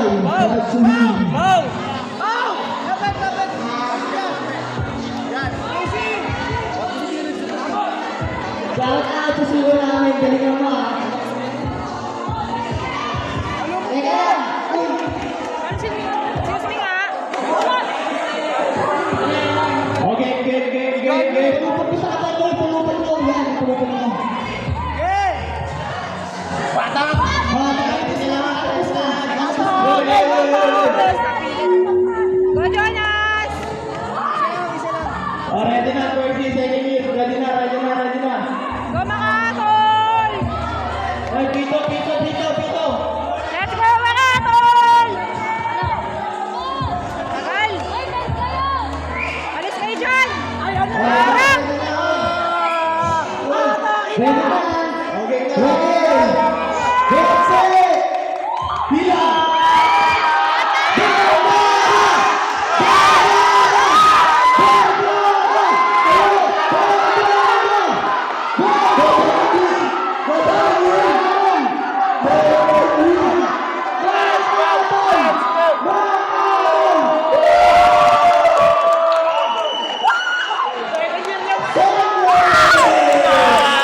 Shout out sa siyo namin, galing mo ha. Teka lang! Excuse me nga. Okay, game. Pulupot sa kapatid, pulupot mo. Yan, pulupot mo. Bata! Go, Jonas! Oh, ready na, 30 second year. Ready na. Go, Makatol! Ay, pito. Let's go, Makatol! Tagal! Alis kayo dyan! Ready na!